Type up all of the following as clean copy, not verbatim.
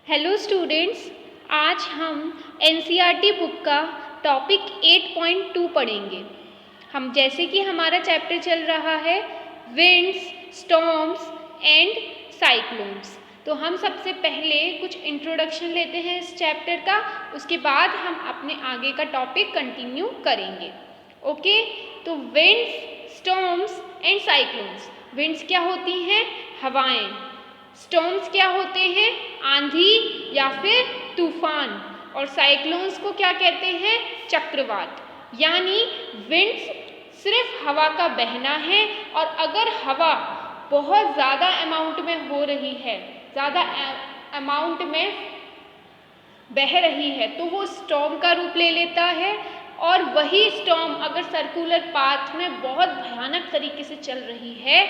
Hello students, आज हम NCERT book का टॉपिक 8.2 पढ़ेंगे। हम जैसे कि हमारा चैप्टर चल रहा है विंड्स, स्टॉर्म्स एंड साइक्लोन्स, तो हम सबसे पहले कुछ इंट्रोडक्शन लेते हैं इस चैप्टर का। उसके बाद हम अपने आगे का टॉपिक कंटिन्यू करेंगे। ओके, तो winds, storms and cyclones. Winds क्या होती हैं? हवाएं। स्टॉर्म्स क्या होते हैं? आंधी या फिर तूफान। और साइक्लोन्स को क्या कहते हैं? चक्रवात। यानी विंड्स सिर्फ हवा का बहना है, और अगर हवा बहुत ज़्यादा अमाउंट में हो रही है, ज़्यादा अमाउंट में बह रही है, तो वो स्टॉर्म का रूप ले लेता है। और वही स्टॉर्म अगर सर्कुलर पाथ में बहुत भयानक तरीके से चल रही है,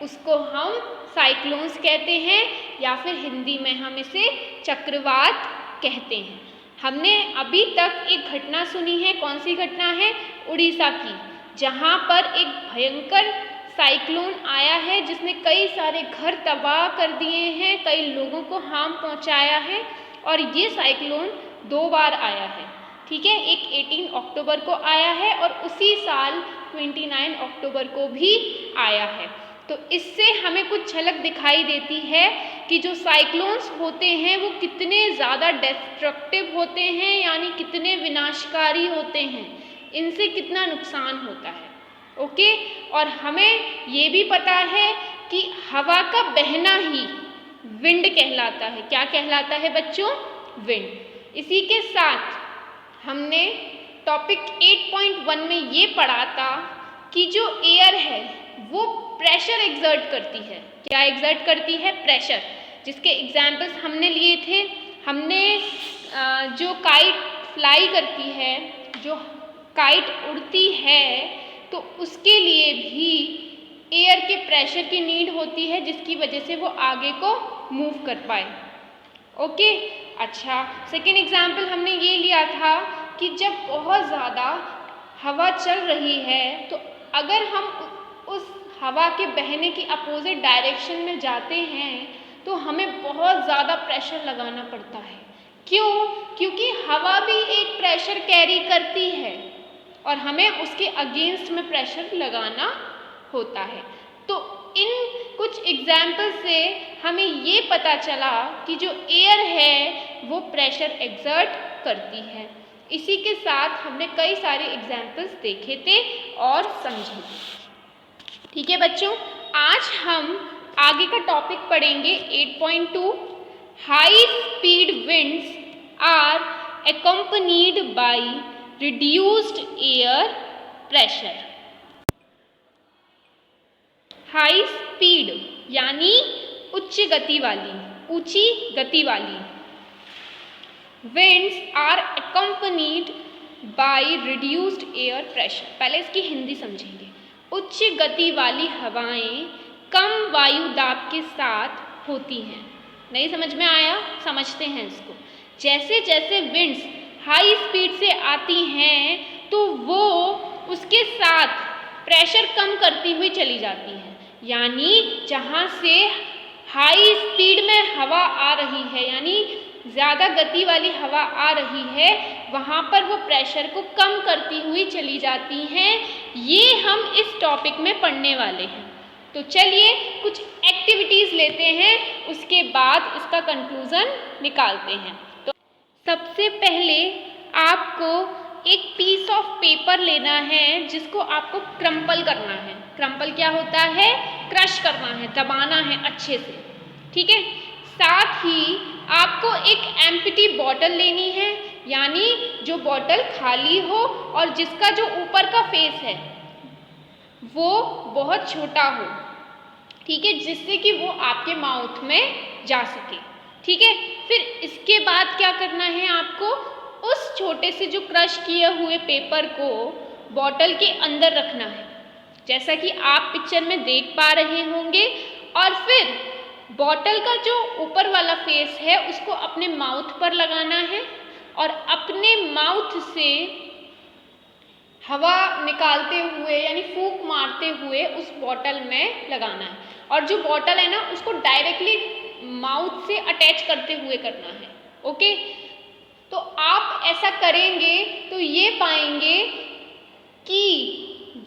उसको हम साइक्लोन्स कहते हैं, या फिर हिंदी में हम इसे चक्रवात कहते हैं। हमने अभी तक एक घटना सुनी है। कौन सी घटना है? उड़ीसा की, जहाँ पर एक भयंकर साइक्लोन आया है जिसने कई सारे घर तबाह कर दिए हैं, कई लोगों को हार्म पहुँचाया है। और ये साइक्लोन 2 बार आया है, ठीक है। एक 18 अक्टूबर को आया है और उसी साल 29 अक्टूबर को भी आया है। तो इससे हमें कुछ झलक दिखाई देती है कि जो साइक्लोन्स होते हैं वो कितने ज़्यादा डिस्ट्रक्टिव होते हैं, यानी कितने विनाशकारी होते हैं, इनसे कितना नुकसान होता है। ओके, और हमें ये भी पता है कि हवा का बहना ही विंड कहलाता है। क्या कहलाता है बच्चों? विंड। इसी के साथ हमने टॉपिक 8.1 में ये पढ़ा था कि जो एयर है वो प्रेशर एक्सर्ट करती है। क्या एक्सर्ट करती है? प्रेशर। जिसके एग्जाम्पल्स हमने लिए थे। हमने जो काइट फ्लाई करती है, जो काइट उड़ती है, तो उसके लिए भी एयर के प्रेशर की नीड होती है, जिसकी वजह से वो आगे को मूव कर पाए। ओके, अच्छा, सेकेंड एग्जाम्पल हमने ये लिया था कि जब बहुत ज़्यादा हवा चल रही है, तो अगर हम उस हवा के बहने की अपोजिट डायरेक्शन में जाते हैं तो हमें बहुत ज़्यादा प्रेशर लगाना पड़ता है। क्यों? क्योंकि हवा भी एक प्रेशर कैरी करती है और हमें उसके अगेंस्ट में प्रेशर लगाना होता है। तो इन कुछ एग्जाम्पल से हमें ये पता चला कि जो एयर है वो प्रेशर एक्सर्ट करती है। इसी के साथ हमने कई सारे एग्जाम्पल्स देखे थे और समझे। ठीक है बच्चों, आज हम आगे का टॉपिक पढ़ेंगे 8.2। High speed winds are accompanied by reduced air pressure। High speed यानी उच्च गति वाली, ऊंची गति वाली। Winds are accompanied by reduced air pressure। पहले इसकी हिंदी समझेंगे। उच्च गति वाली हवाएं कम वायु दाब के साथ होती हैं। नहीं समझ में आया? समझते हैं इसको। जैसे जैसे विंड्स हाई स्पीड से आती हैं तो वो उसके साथ प्रेशर कम करती हुई चली जाती हैं। यानी जहाँ से हाई स्पीड में हवा आ रही है, यानी ज़्यादा गति वाली हवा आ रही है, वहाँ पर वो प्रेशर को कम करती हुई चली जाती हैं। ये हम इस टॉपिक में पढ़ने वाले हैं। तो चलिए कुछ एक्टिविटीज़ लेते हैं, उसके बाद इसका कंक्लूज़न निकालते हैं। तो सबसे पहले आपको एक पीस ऑफ पेपर लेना है, जिसको आपको क्रम्पल करना है। क्रम्पल क्या होता है? क्रश करना है, दबाना है अच्छे से, ठीक है। साथ ही आपको एक एम्प्टी बॉटल लेनी है, यानी जो बॉटल खाली हो और जिसका जो ऊपर का फेस है वो बहुत छोटा हो, ठीक है, जिससे कि वो आपके माउथ में जा सके, ठीक है। फिर इसके बाद क्या करना है आपको? उस छोटे से जो क्रश किए हुए पेपर को बॉटल के अंदर रखना है, जैसा कि आप पिक्चर में देख पा रहे होंगे। और फिर बॉटल का जो ऊपर वाला फेस है उसको अपने माउथ पर लगाना है और अपने माउथ से हवा निकालते हुए, यानी फूंक मारते हुए उस बॉटल में लगाना है। और जो बॉटल है ना, उसको डायरेक्टली माउथ से अटैच करते हुए करना है। ओके, तो आप ऐसा करेंगे तो ये पाएंगे कि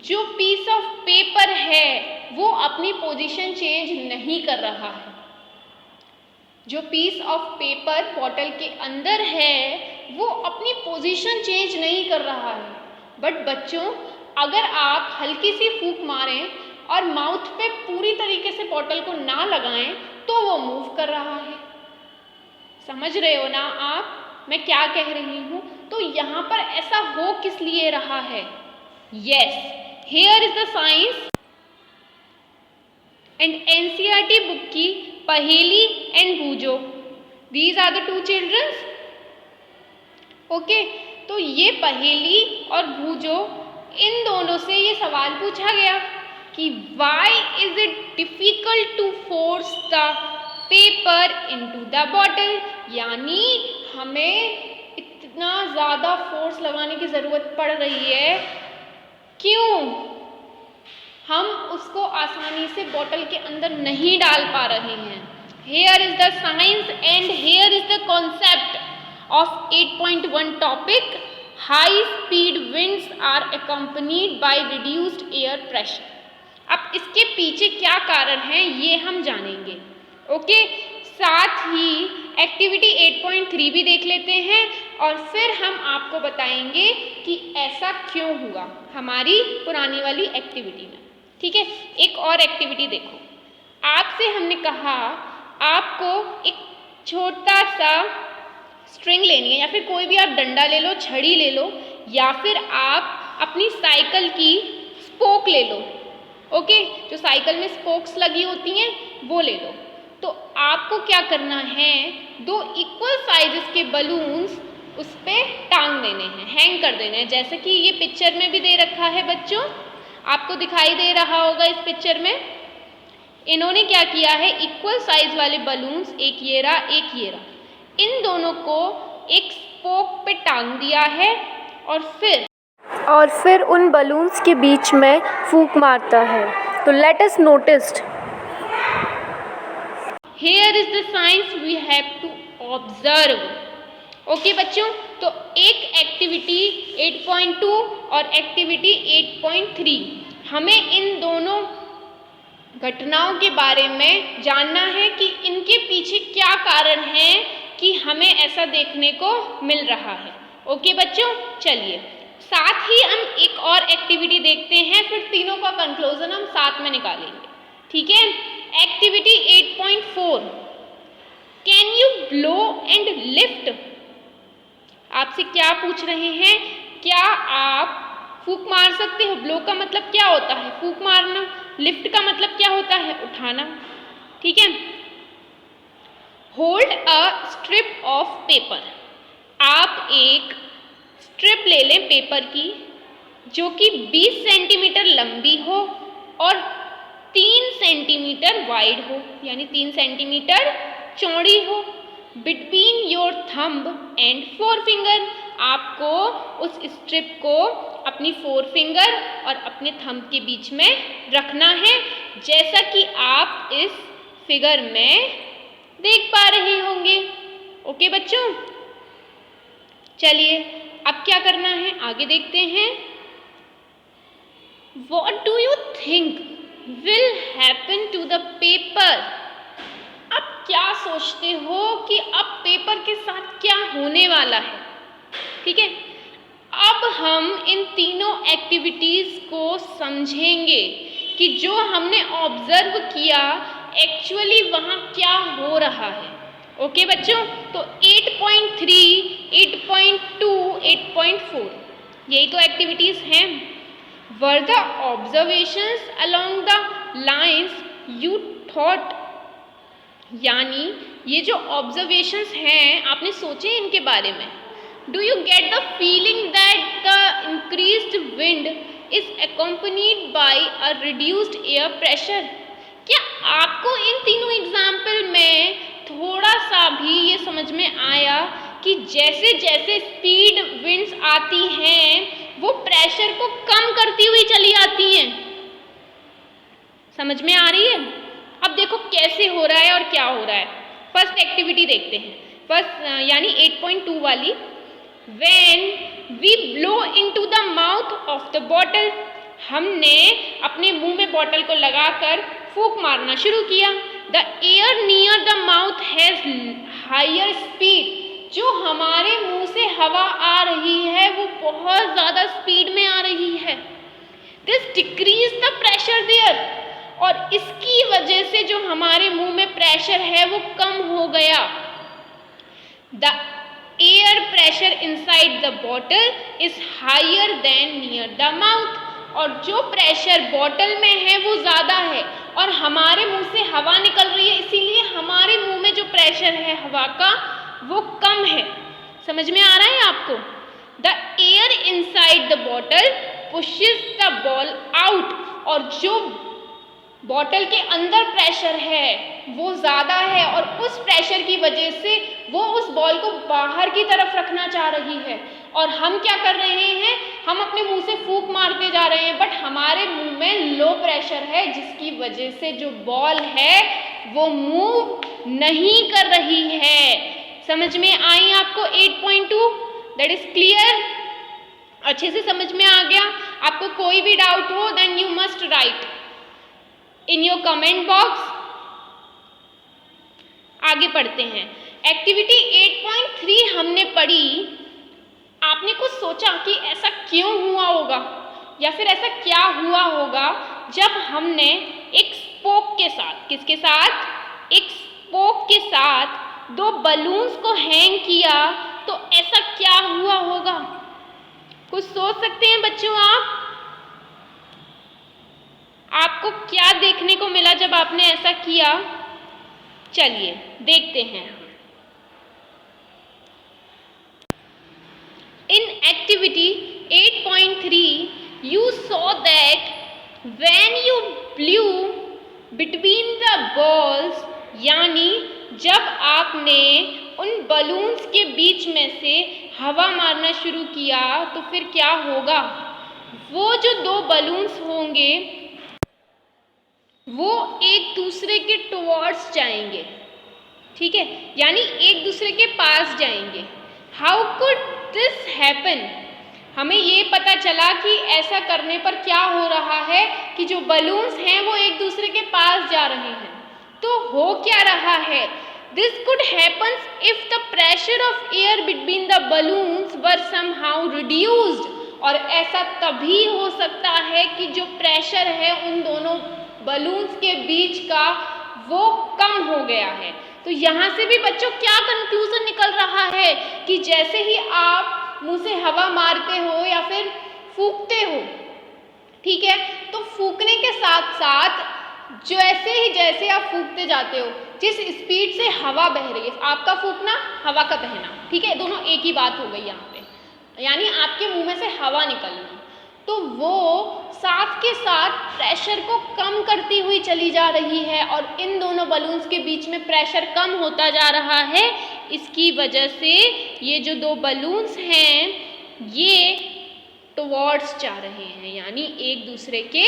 जो पीस ऑफ पेपर है वो अपनी पोजीशन चेंज नहीं कर रहा है। जो पीस ऑफ पेपर बॉटल के अंदर है वो अपनी पोजीशन चेंज नहीं कर रहा है। बट बच्चों, अगर आप हल्की सी फूंक मारें और माउथ पे पूरी तरीके से बॉटल को ना लगाएं तो वो मूव कर रहा है। समझ रहे हो ना आप मैं क्या कह रही हूँ? तो यहाँ पर ऐसा हो किस लिए रहा है? Yes, here is the science and NCERT book की पहेली एंड बूझो। These are the two childrens. Okay, तो ये पहेली और बूझो, इन दोनों से ये सवाल पूछा गया कि why is it difficult to force the paper into the bottle, यानी हमें इतना ज़्यादा फोर्स लगाने की ज़रूरत पड़ रही है, क्यों हम उसको आसानी से बॉटल के अंदर नहीं डाल पा रहे हैं। Here is the science and here is the concept of 8.1 topic, high speed winds are accompanied by reduced air pressure। अब इसके पीछे क्या कारण है ये हम जानेंगे। ओके, साथ ही एक्टिविटी 8.3 भी देख लेते हैं और फिर हम आपको बताएंगे कि ऐसा क्यों हुआ हमारी पुरानी वाली एक्टिविटी में। ठीक है, एक और एक्टिविटी देखो। आपसे हमने कहा आपको एक छोटा सा स्ट्रिंग लेनी है, या फिर कोई भी आप डंडा ले लो, छड़ी ले लो, या फिर आप अपनी साइकिल की स्पोक ले लो। ओके, जो साइकिल में स्पोक्स लगी होती हैं वो ले लो। तो आपको क्या करना है, दो इक्वल साइजेस के बलून्स उस पर टांग देने हैं, हैंग कर देने हैं, जैसे कि ये पिक्चर में भी दे रखा है बच्चों, आपको दिखाई दे रहा होगा इस पिक्चर में। इन्होंने क्या किया है, इक्वल साइज वाले बलून्स, एक ये रहा एक ये रहा, इन दोनों को एक स्पोक पे टांग दिया है और फिर उन बलून्स के बीच में फूंक मारता है। तो let us noticed, here is the science we have to observe. Okay बच्चों, तो एक एक्टिविटी 8.2 और एक्टिविटी 8.3, हमें इन दोनों घटनाओं के बारे में जानना है कि इनके पीछे क्या कारण है कि हमें ऐसा देखने को मिल रहा है। ओके बच्चों, चलिए साथ ही हम एक और एक्टिविटी देखते हैं, फिर तीनों का कंक्लूजन हम साथ में निकालेंगे। ठीक है, activity 8.4, can you blow and lift. आपसे क्या पूछ रहे हैं, क्या आप फूंक मार सकते हो? ब्लो का मतलब क्या होता है, फूंक मारना। लिफ्ट का मतलब क्या होता है, उठाना। ठीक है, hold a strip of paper, आप एक स्ट्रिप ले लें पेपर की जो कि 20 सेंटीमीटर लंबी हो और 3 सेंटीमीटर वाइड हो, यानी 3 सेंटीमीटर चौड़ी हो। Between your thumb and four finger, आपको उस स्ट्रिप को अपनी फोर फिंगर और अपने थंब के बीच में रखना है, जैसा कि आप इस फिगर में देख पा रहे होंगे। ओके बच्चों, चलिए अब क्या करना है आगे देखते हैं। What do you think will happen to the paper? अब क्या सोचते हो कि अब पेपर के साथ क्या होने वाला है? ठीक है, अब हम इन तीनों एक्टिविटीज़ को समझेंगे कि जो हमने ऑब्जर्व किया एक्चुअली वहाँ क्या हो रहा है। ओके बच्चों, तो 8.3, 8.2, 8.4 यही तो एक्टिविटीज़ हैं। Were the observations along the lines you thought, यानी ये जो ऑब्जर्वेशंस हैं आपने सोचे इनके बारे में। Do you get the feeling that the increased wind is accompanied by a reduced air pressure? क्या आपको इन तीनों एग्जाम्पल में थोड़ा सा भी ये समझ में आया कि जैसे जैसे स्पीड विंड्स आती हैं वो प्रेशर को कम करती हुई चली आती हैं? समझ में आ रही है? अब देखो कैसे हो रहा है और क्या हो रहा है। फर्स्ट एक्टिविटी देखते हैं, फर्स्ट यानी 8.2 वाली। When we blow into the mouth of the bottle, हमने अपने मुंह में बॉटल को लगाकर फूंक मारना शुरू किया। The air near the mouth has higher speed, जो हमारे मुंह से हवा आ रही है वो बहुत ज़्यादा स्पीड में आ रही है। This decrease the pressure there, और इसकी वजह से जो हमारे मुंह में प्रेशर है वो कम हो गया। The air pressure inside the bottle is higher than near the mouth, और जो प्रेशर बॉटल में है वो ज़्यादा है और हमारे मुंह से हवा निकल रही है, इसीलिए हमारे मुंह में जो प्रेशर है हवा का वो कम है। समझ में आ रहा है आपको? The air inside the bottle pushes the ball out, और जो बॉटल के अंदर प्रेशर है वो ज़्यादा है और उस प्रेशर की वजह से वो उस बॉल को बाहर की तरफ रखना चाह रही है। और हम क्या कर रहे हैं, हम अपने मुंह से फूंक मारते जा रहे हैं, बट हमारे मुंह में लो प्रेशर है जिसकी वजह से जो बॉल है वो मूव नहीं कर रही है। समझ में आई आपको 8.2? That is clear? अच्छे से समझ में आ गया? आपको कोई भी डाउट हो then you must write in your comment box. आगे पढ़ते हैं। एक्टिविटी 8.3 हमने पढ़ी। आपने कुछ सोचा कि ऐसा क्यों हुआ होगा या फिर ऐसा क्या हुआ होगा जब हमने एक स्पोक के साथ, किसके साथ, एक स्पोक के साथ 2 बलून्स को हैंग किया, तो ऐसा क्या हुआ होगा? कुछ सोच सकते हैं बच्चों आप? आपको क्या देखने को मिला जब आपने ऐसा किया? चलिए देखते हैं। In activity 8.3 you saw that when you blew between the balls, यानी जब आपने उन बलून्स के बीच में से हवा मारना शुरू किया तो फिर क्या होगा? वो जो 2 बलून्स होंगे वो एक दूसरे के टुवर्ड्स जाएंगे, ठीक है, यानी एक दूसरे के पास जाएंगे। How could this happen? हमें ये पता चला कि ऐसा करने पर क्या हो रहा है कि जो बलून्स हैं वो एक दूसरे के पास जा रहे हैं। तो हो क्या रहा है? This could happens if the pressure of air between the balloons were somehow reduced, और ऐसा तभी हो सकता है कि जो प्रेशर है उन दोनों बलून्स के बीच का वो कम हो गया है। तो यहाँ से भी बच्चों क्या कंक्लूजन निकल रहा है कि जैसे ही आप मुंह से हवा मारते हो या फिर फूंकते हो, ठीक है, तो फूंकने के साथ साथ जैसे आप फूंकते जाते हो, जिस स्पीड से हवा बह रही है, आपका फूंकना हवा का बहना, ठीक है, दोनों एक ही बात हो गई यहाँ पे, यानी आपके मुंह में से हवा निकलना, तो वो साथ के साथ प्रेशर को कम करती हुई चली जा रही है और इन दोनों बलून्स के बीच में प्रेशर कम होता जा रहा है। इसकी वजह से ये जो 2 बलून्स हैं ये टुवर्ड्स जा रहे हैं, यानी एक दूसरे के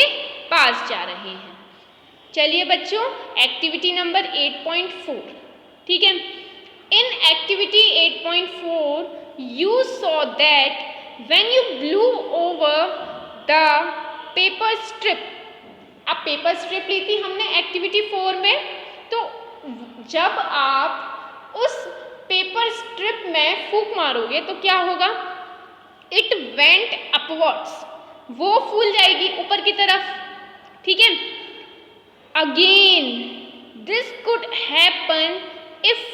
पास जा रहे हैं। चलिए बच्चों, एक्टिविटी नंबर 8.4, ठीक है। In activity 8.4 you saw that when you blue over the paper strip, अब पेपर स्ट्रिप ली थी हमने एक्टिविटी 4 में, तो जब आप उस पेपर स्ट्रिप में फूंक मारोगे तो क्या होगा? इट वेंट अपवर्ड्स, वो फूल जाएगी ऊपर की तरफ, ठीक है। Again this could happen if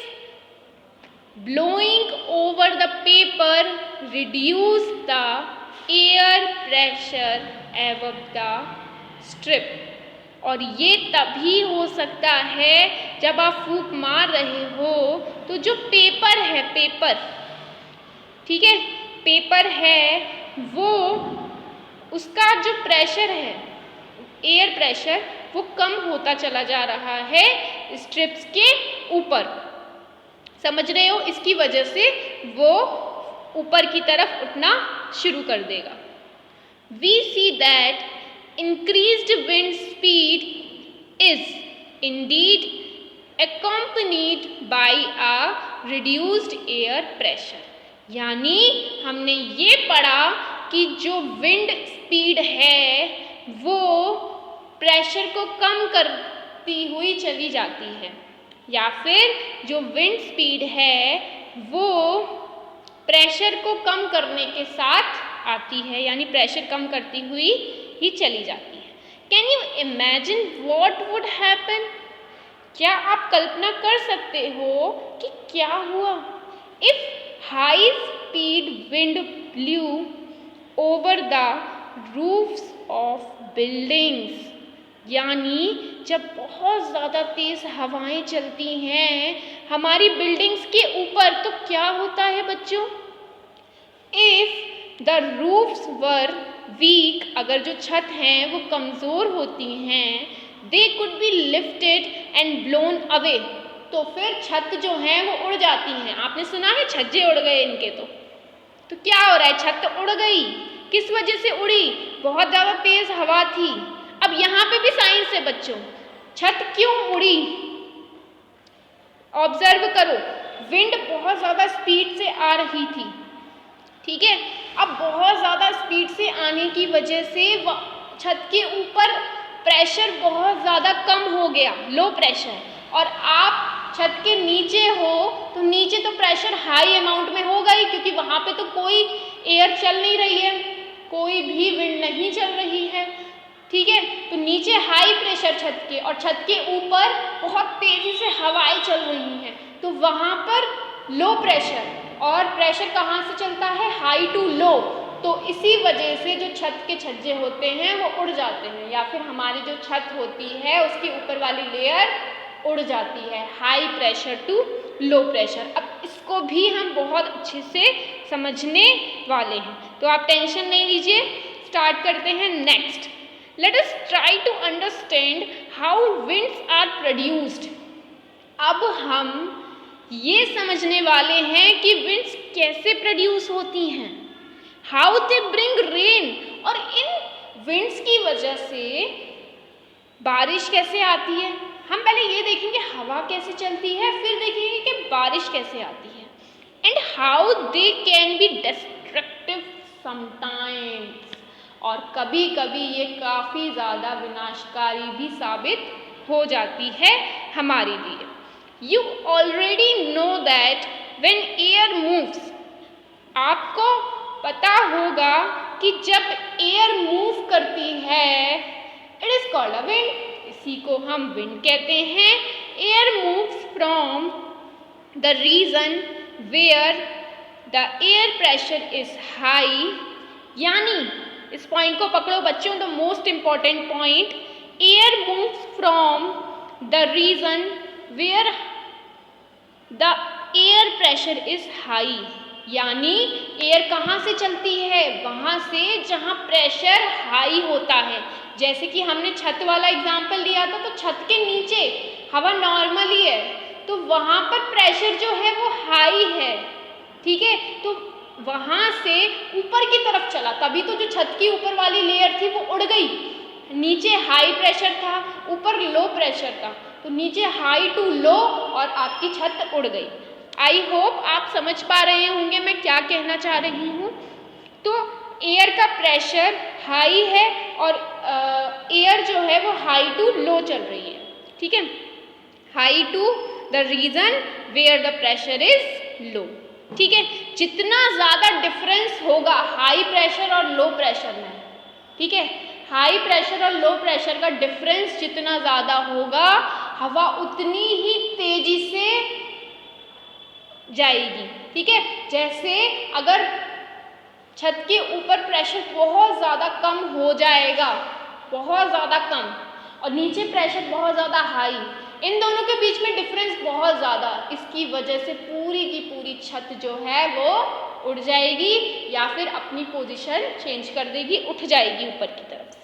blowing over the paper reduce the air pressure above the strip, और ये तभी हो सकता है जब आप फूंक मार रहे हो तो जो पेपर है, पेपर, ठीक है, पेपर है वो उसका जो प्रेशर है, एयर प्रेशर, वो कम होता चला जा रहा है स्ट्रिप्स के ऊपर। समझ रहे हो? इसकी वजह से वो ऊपर की तरफ उठना शुरू कर देगा। We see that increased wind speed is indeed accompanied by a reduced air pressure। यानी हमने ये पढ़ा कि जो विंड स्पीड है वो प्रेशर को कम करती हुई चली जाती है, या फिर जो विंड स्पीड है वो प्रेशर को कम करने के साथ आती है, यानी प्रेशर कम करती हुई ही चली जाती है। Can you imagine what would happen? क्या आप कल्पना कर सकते हो कि क्या हुआ if high speed wind blue over the roofs of buildings? यानी जब बहुत ज़्यादा तेज़ हवाएं चलती हैं हमारी बिल्डिंग्स के ऊपर तो क्या होता है बच्चों? If the roofs were weak, अगर जो छत हैं वो कमज़ोर होती हैं, they could be lifted and blown away, तो फिर छत जो हैं वो उड़ जाती हैं। आपने सुना है छज्जे उड़ गए इनके, तो क्या हो रहा है? छत तो उड़ गई। किस वजह से उड़ी? बहुत ज़्यादा तेज़ हवा थी। अब यहाँ पे भी साइंस है बच्चों, छत क्यों उड़ी? ऑब्जर्व करो, विंड बहुत ज़्यादा स्पीड से आ रही थी, ठीक है। अब बहुत ज़्यादा स्पीड से आने की वजह से छत के ऊपर प्रेशर बहुत ज़्यादा कम हो गया, लो प्रेशर, और आप छत के नीचे हो तो नीचे तो प्रेशर हाई अमाउंट में होगा ही, क्योंकि वहाँ पे तो कोई एयर चल नहीं रही है, कोई भी विंड नहीं चल रही है, ठीक है। तो नीचे हाई प्रेशर छत के, और छत के ऊपर बहुत तेज़ी से हवाएं चल रही हैं, तो वहाँ पर लो प्रेशर, और प्रेशर कहाँ से चलता है? High to low. तो इसी वजह से जो छत के छज्जे होते हैं वो उड़ जाते हैं, या फिर हमारी जो छत होती है उसकी ऊपर वाली लेयर उड़ जाती है, high pressure to low pressure. अब इसको भी हम बहुत अच्छे से समझने वाले हैं, तो आप टेंशन नहीं लीजिए, स्टार्ट करते हैं next. Let us try to understand how winds are produced. अब हम ये समझने वाले हैं कि विंड्स कैसे प्रोड्यूस होती हैं, हाउ दे ब्रिंग रेन, और इन विंड्स की वजह से बारिश कैसे आती है। हम पहले ये देखेंगे हवा कैसे चलती है, फिर देखेंगे कि बारिश कैसे आती है, and how they can be destructive sometimes, और कभी कभी ये काफ़ी ज़्यादा विनाशकारी भी साबित हो जाती है हमारे लिए। You already know that when air moves, आपको पता होगा कि जब एयर मूव करती है it is called a wind, इसी को हम विंड कहते हैं। Air moves from the region where the air pressure is high, यानी इस पॉइंट को पकड़ो बच्चों, the most important point, air moves from the region where the air pressure is high, यानी एयर कहाँ से चलती है? वहाँ से जहाँ प्रेशर हाई होता है। जैसे कि हमने छत वाला एग्जाम्पल लिया था, तो छत के नीचे हवा नॉर्मली है, तो वहाँ पर प्रेशर जो है वो हाई है, ठीक है। तो वहाँ से ऊपर की तरफ चला, तभी तो जो छत की ऊपर वाली लेयर थी वो उड़ गई। नीचे हाई प्रेशर था, ऊपर लो प्रेशर था, तो नीचे हाई टू लो और आपकी छत उड़ गई। आई होप आप समझ पा रहे होंगे मैं क्या कहना चाह रही हूँ। तो एयर का प्रेशर हाई है और एयर जो है वो हाई टू लो चल रही है, ठीक है। High to the region where the pressure is low, ठीक है। जितना ज़्यादा डिफरेंस होगा हाई प्रेशर और लो प्रेशर में, ठीक है, हाई प्रेशर और लो प्रेशर का डिफरेंस जितना ज़्यादा होगा हवा उतनी ही तेजी से जाएगी, ठीक है। जैसे अगर छत के ऊपर प्रेशर बहुत ज़्यादा कम हो जाएगा, बहुत ज़्यादा कम, और नीचे प्रेशर बहुत ज़्यादा हाई, इन दोनों के बीच में डिफरेंस बहुत ज़्यादा, इसकी वजह से पूरी की पूरी छत जो है वो उड़ जाएगी या फिर अपनी पोजीशन चेंज कर देगी, उठ जाएगी ऊपर की तरफ से,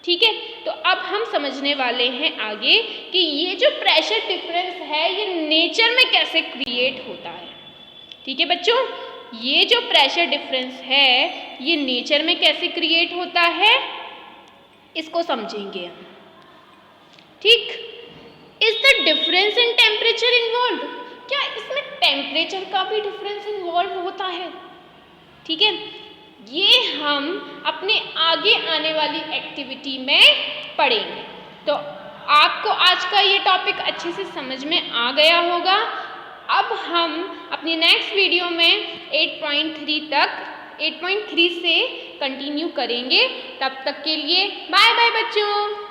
ठीक है। तो अब हम समझने वाले हैं आगे कि ये जो प्रेशर डिफरेंस है ये नेचर में कैसे क्रिएट होता है, ठीक है बच्चों। ये जो प्रेशर डिफरेंस है ये नेचर में कैसे क्रिएट होता है इसको समझेंगे हम, ठीक। Is the difference in temperature involve, क्या इसमें टेम्परेचर का भी डिफरेंस इन्वॉल्व होता है? ठीक है, ये हम अपने आगे आने वाली एक्टिविटी में पढ़ेंगे। तो आपको आज का ये टॉपिक अच्छे से समझ में आ गया होगा। अब हम अपनी नेक्स्ट वीडियो में 8.3 से कंटिन्यू करेंगे। तब तक के लिए बाय बाय बच्चों।